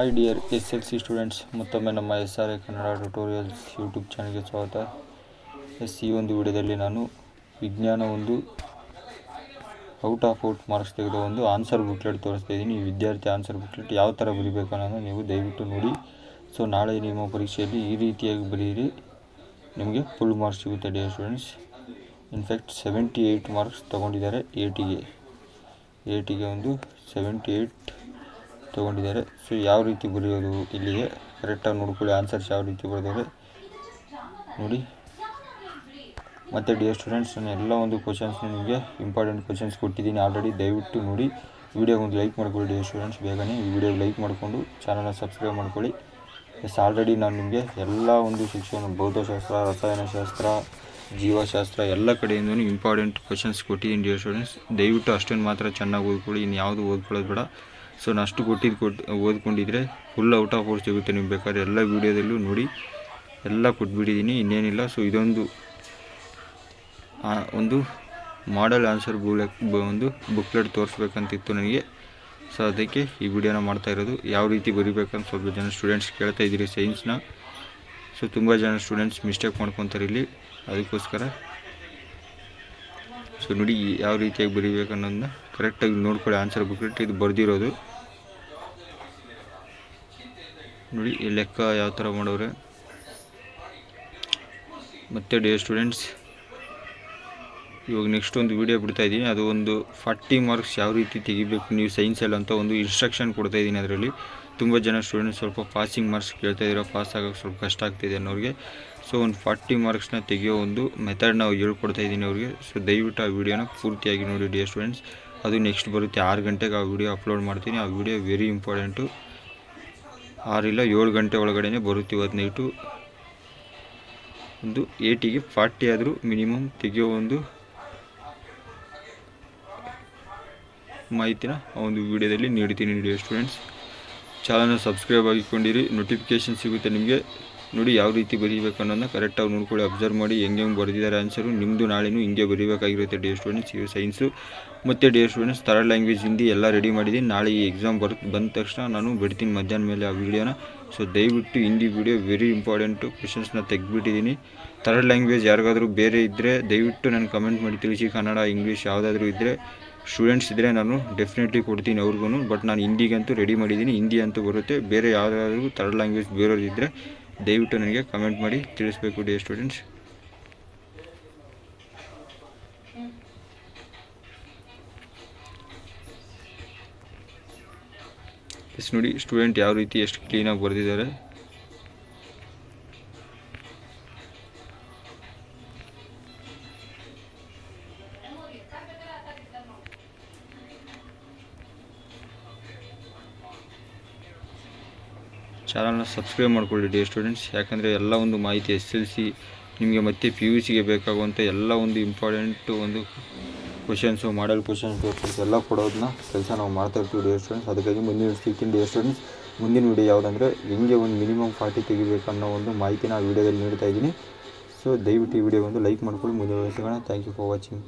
Hi dear SLC students, ಮತ್ತೊಮ್ಮೆ ನಮ್ಮ SRA Kannada tutorials YouTube ಚಾನಲ್ಗೆ ಸ್ವಾಗತ. ಈ ಒಂದು ವಿಡಿಯೋದಲ್ಲಿ ನಾನು ವಿಜ್ಞಾನ ಒಂದು ಔಟ್ ಆಫ್ ಮಾರ್ಕ್ಸ್ ತೆಗೆದ ಒಂದು ಆನ್ಸರ್ ಬುಕ್ಲೆಟ್ ತೋರಿಸ್ತಾ ಇದ್ದೀನಿ. ಈ ವಿದ್ಯಾರ್ಥಿ ಆನ್ಸರ್ ಬುಕ್ಲೆಟ್ ಯಾವ ಥರ ಬರೀಬೇಕು ಅನ್ನೋದು ನೀವು ದಯವಿಟ್ಟು ನೋಡಿ. ಸೊ ನಾಳೆ ನಿಮ್ಮ ಪರೀಕ್ಷೆಯಲ್ಲಿ ಈ ರೀತಿಯಾಗಿ ಬರೀರಿ, ನಿಮಗೆ ಫುಲ್ ಮಾರ್ಕ್ಸ್ ಸಿಗುತ್ತೆ ಡಿಯರ್ ಸ್ಟೂಡೆಂಟ್ಸ್. ಇನ್ಫ್ಯಾಕ್ಟ್ 78 ಮಾರ್ಕ್ಸ್ ತೊಗೊಂಡಿದ್ದಾರೆ. ಏಟಿಗೆ ಒಂದು 78 ತೊಗೊಂಡಿದ್ದಾರೆ. ಸೊ ಯಾವ ರೀತಿ ಬರೆಯೋದು ಇಲ್ಲಿಗೆ ಕರೆಕ್ಟಾಗಿ ನೋಡ್ಕೊಳ್ಳಿ. ಆನ್ಸರ್ಸ್ ಯಾವ ರೀತಿ ಬರೆದವ್ರೆ ನೋಡಿ. ಮತ್ತು ಡಿಯರ್ ಸ್ಟೂಡೆಂಟ್ಸ್, ನಾನು ಎಲ್ಲ ಒಂದು ಕ್ವಶನ್ಸ್ ನಿಮಗೆ ಇಂಪಾರ್ಟೆಂಟ್ ಕ್ವಶನ್ಸ್ ಕೊಟ್ಟಿದ್ದೀನಿ ಆಲ್ರೆಡಿ. ದಯವಿಟ್ಟು ನೋಡಿ, ವಿಡಿಯೋ ಒಂದು ಲೈಕ್ ಮಾಡ್ಕೊಳ್ಳಿ ಡಿಯರ್ ಸ್ಟೂಡೆಂಟ್ಸ್. ಬೇಗನೆ ಈ ವಿಡಿಯೋ ಲೈಕ್ ಮಾಡಿಕೊಂಡು ಚಾನಲ್ನ ಸಬ್ಸ್ಕ್ರೈಬ್ ಮಾಡ್ಕೊಳ್ಳಿ. ಆಲ್ರೆಡಿ ನಾನು ನಿಮಗೆ ಎಲ್ಲ ಒಂದು ಶಿಕ್ಷಣ, ಭೌತಶಾಸ್ತ್ರ, ರಸಾಯನಶಾಸ್ತ್ರ, ಜೀವಶಾಸ್ತ್ರ ಎಲ್ಲ ಕಡೆಯಿಂದಲೂ ಇಂಪಾರ್ಟೆಂಟ್ ಕ್ವಶನ್ಸ್ ಕೊಟ್ಟಿದ್ದೀನಿ ಡಿಯರ್ ಸ್ಟೂಡೆಂಟ್ಸ್. ದಯವಿಟ್ಟು ಅಷ್ಟೊಂದು ಮಾತ್ರ ಚೆನ್ನಾಗಿ ಓದ್ಕೊಳ್ಳಿ, ಇನ್ನು ಯಾವುದು ಓದ್ಕೊಳ್ಳೋದು ಬೇಡ. ಸೊ ನಾನು ಅಷ್ಟು ಓದ್ಕೊಂಡಿದ್ರೆ ಫುಲ್ ಔಟ್ ಆಫ್ ಮಾರ್ಕ್ಸ್ ಸಿಗುತ್ತೆ. ನೀವು ಬೇಕಾದ್ರೆ ಎಲ್ಲ ವೀಡಿಯೋದಲ್ಲೂ ನೋಡಿ, ಎಲ್ಲ ಕೊಟ್ಬಿಟ್ಟಿದ್ದೀನಿ, ಇನ್ನೇನಿಲ್ಲ. ಸೊ ಇದೊಂದು ಒಂದು ಮಾಡೆಲ್ ಆನ್ಸರ್ ಒಂದು ಬುಕ್ಲೆಟ್ ತೋರಿಸ್ಬೇಕಂತಿತ್ತು ನನಗೆ. ಸೊ ಅದಕ್ಕೆ ಈ ವಿಡಿಯೋನ ಮಾಡ್ತಾ ಇರೋದು. ಯಾವ ರೀತಿ ಬರೀಬೇಕಂತ ಸ್ವಲ್ಪ ಜನ ಸ್ಟೂಡೆಂಟ್ಸ್ ಕೇಳ್ತಾ ಇದ್ದೀರಿ ಸೈನ್ಸ್ನ. ಸೊ ತುಂಬ ಜನ ಸ್ಟೂಡೆಂಟ್ಸ್ ಮಿಸ್ಟೇಕ್ ಮಾಡ್ಕೊತಾರೆ ಇಲ್ಲಿ, ಅದಕ್ಕೋಸ್ಕರ. ಸೊ ನೋಡಿ ಯಾವ ರೀತಿಯಾಗಿ ಬರೀಬೇಕು ಅನ್ನೋದನ್ನ ಕರೆಕ್ಟಾಗಿ ನೋಡ್ಕೊಳ್ಳಿ. ಆನ್ಸರ್ ಬುಕ್ಲೆಟ್ ಇದು ಬರೆದಿರೋದು ನೋಡಿ, ಈ ಲೆಕ್ಕ ಯಾವ ಥರ ಮಾಡೋರೆ. ಮತ್ತು ಡಿಯರ್ ಸ್ಟೂಡೆಂಟ್ಸ್, ಇವಾಗ ನೆಕ್ಸ್ಟ್ ಒಂದು ವಿಡಿಯೋ ಬಿಡ್ತಾಯಿದ್ದೀನಿ. ಅದು ಒಂದು 40 ಮಾರ್ಕ್ಸ್ ಯಾವ ರೀತಿ ತೆಗಿಬೇಕು ನೀವು ಸೈನ್ಸಲ್ಲಿ ಅಂತ ಒಂದು ಇನ್ಸ್ಟ್ರಕ್ಷನ್ ಕೊಡ್ತಾಯಿದ್ದೀನಿ. ಅದರಲ್ಲಿ ತುಂಬ ಜನ ಸ್ಟೂಡೆಂಟ್ಸ್ ಸ್ವಲ್ಪ ಪಾಸಿಂಗ್ ಮಾರ್ಕ್ಸ್ ಕೇಳ್ತಾಯಿದ್ದೀರೋ, ಪಾಸ್ ಆಗೋಕ್ಕೆ ಸ್ವಲ್ಪ ಕಷ್ಟ ಆಗ್ತಿದೆ ಅನ್ನೋರಿಗೆ. ಸೊ ಒಂದು 40 ಮಾರ್ಕ್ಸ್ನ ತೆಗಿಯೋ ಒಂದು ಮೆಥಡ್ ನಾವು ಹೇಳ್ಕೊಡ್ತಾಯಿದ್ದೀನಿ ಅವ್ರಿಗೆ. ಸೊ ದಯವಿಟ್ಟು ಆ ವಿಡಿಯೋನ ಪೂರ್ತಿಯಾಗಿ ನೋಡಿ ಡಿಯರ್ ಸ್ಟೂಡೆಂಟ್ಸ್. ಅದು ನೆಕ್ಸ್ಟ್ ಬರುತ್ತೆ 6 ಗಂಟೆಗೆ ಆ ವಿಡಿಯೋ ಅಪ್ಲೋಡ್ ಮಾಡ್ತೀನಿ. ಆ ವಿಡಿಯೋ ವೆರಿ ಇಂಪಾರ್ಟೆಂಟು. 6 ಇಲ್ಲ 7 ಗಂಟೆ ಒಳಗಡೆ ಬರುತ್ತೆ ಇವತ್ತು ನೈಟು. ಒಂದು 80ಗೆ 40 ಆದರೂ ಮಿನಿಮಮ್ ತೆಗಿಯೋ ಒಂದು ಮಾಹಿತಿನ ಆ ಒಂದು ವಿಡಿಯೋದಲ್ಲಿ ನೀಡ್ತೀನಿ ಡಿಯರ್ ಸ್ಟೂಡೆಂಟ್ಸ್. ಚಾನಲ್ನ ಸಬ್ಸ್ಕ್ರೈಬ್ ಆಗಿಕೊಂಡಿರಿ, ನೋಟಿಫಿಕೇಷನ್ ಸಿಗುತ್ತೆ ನಿಮಗೆ. ನೋಡಿ ಯಾವ ರೀತಿ ಬರೀಬೇಕು ಅನ್ನೋದನ್ನ ಕರೆಕ್ಟಾಗಿ ನೋಡ್ಕೊಳ್ಳಿ, ಅಬ್ಸರ್ವ್ ಮಾಡಿ ಹೆಂಗೆ ಬರೆದಿದ್ದಾರೆ ಆನ್ಸರು. ನಿಮ್ಮದು ನಾಳೆನೂ ಹಿಂಗೆ ಬರೀಬೇಕಾಗಿರುತ್ತೆ ಡಿಯರ್ ಸ್ಟೂಡೆಂಟ್ಸ್. ಇದು ಸೈನ್ಸು. ಮತ್ತು dear students, third language Hindi ಎಲ್ಲ ರೆಡಿ ಮಾಡಿದ್ದೀನಿ. ನಾಳೆ ಈ ಎಕ್ಸಾಮ್ ಬಂದ ತಕ್ಷಣ ನಾನು ಬಿಡ್ತೀನಿ ಮಧ್ಯಾಹ್ನ ಮೇಲೆ ಆ ವಿಡಿಯೋನ. ಸೊ ದಯವಿಟ್ಟು ಹಿಂದಿ ವಿಡಿಯೋ ವೆರಿ ಇಂಪಾರ್ಟೆಂಟು, ಕ್ವೆಶನ್ಸ್ನ ತೆಗೆದುಬಿಟ್ಟಿದ್ದೀನಿ. ಥರ್ಡ್ ಲ್ಯಾಂಗ್ವೇಜ್ ಯಾರಿಗಾದರೂ ಬೇರೆ ಇದ್ದರೆ ದಯವಿಟ್ಟು ನಾನು ಕಮೆಂಟ್ ಮಾಡಿ ತಿಳಿಸಿ. ಕನ್ನಡ, ಇಂಗ್ಲೀಷ್ ಯಾವುದಾದ್ರೂ ಇದ್ದರೆ ಸ್ಟೂಡೆಂಟ್ಸ್ ಇದ್ದರೆ ನಾನು ಡೆಫಿನೆಟ್ಲಿ ಕೊಡ್ತೀನಿ ಅವ್ರಿಗೂ. ಬಟ್ ನಾನು ಹಿಂದಿಗಂತೂ ರೆಡಿ ಮಾಡಿದ್ದೀನಿ, ಹಿಂದಿ ಅಂತೂ ಬರುತ್ತೆ. ಬೇರೆ ಯಾವುದಾದ್ರೂ ಥರ್ಡ್ ಲ್ಯಾಂಗ್ವೇಜ್ ಬೇರೆಯವ್ರು ಇದ್ದರೆ ದಯವಿಟ್ಟು ನನಗೆ ಕಮೆಂಟ್ ಮಾಡಿ ತಿಳಿಸ್ಬೇಕು ಡಿಯರ್ ಸ್ಟೂಡೆಂಟ್ಸ್. ನೋಡಿ ಸ್ಟೂಡೆಂಟ್ ಯಾವ ರೀತಿ ಎಷ್ಟು ಕ್ಲೀನಾಗಿ ಬರೆದಿದ್ದಾರೆ. ಚಾನಲ್ನ ಸಬ್ಸ್ಕ್ರೈಬ್ ಮಾಡ್ಕೊಳ್ಳಿ ಡಿಯರ್ ಸ್ಟೂಡೆಂಟ್ಸ್. ಯಾಕಂದರೆ ಎಲ್ಲ ಒಂದು ಮಾಹಿತಿ SLC ನಿಮಗೆ ಮತ್ತು PUCಗೆ ಬೇಕಾಗುವಂಥ ಎಲ್ಲ ಒಂದು ಇಂಪಾರ್ಟೆಂಟು ಒಂದು ಕ್ವಶನ್ಸು, ಮಾಡೆಲ್ ಕ್ವಶನ್ಸ್ ಪೇಪರ್ಸ್ ಎಲ್ಲ ಕೊಡೋದನ್ನ ಕೆಲಸ ನಾವು ಮಾಡ್ತಾ ಇರ್ತೀವಿ ಡಿಯರ್ ಸ್ಟೂಡೆಂಟ್ಸ್. ಅದಕ್ಕಾಗಿ ಮುಂದಿನ ಸಿಗ್ತೀನಿ ಡಿಯರ್ ಸ್ಟೂಡೆಂಟ್ಸ್. ಮುಂದಿನ ವಿಡಿಯೋ ಯಾವುದಂದರೆ ಹೆಂಗೆ ಒಂದು ಮಿನಿಮಮ್ 40 ತೆಗಿಬೇಕು ಅನ್ನೋ ಒಂದು ಮಾಹಿತಿನ ಆ ವಿಡಿಯೋದಲ್ಲಿ ನೀಡ್ತಾ ಇದ್ದೀನಿ. ಸೊ ದಯವಿಟ್ಟು ಈ ವಿಡಿಯೋ ಒಂದು ಲೈಕ್ ಮಾಡ್ಕೊಳ್ಳಿ. ಮುಂದಿನ ಸಿಗೋಣ. Thank you for watching.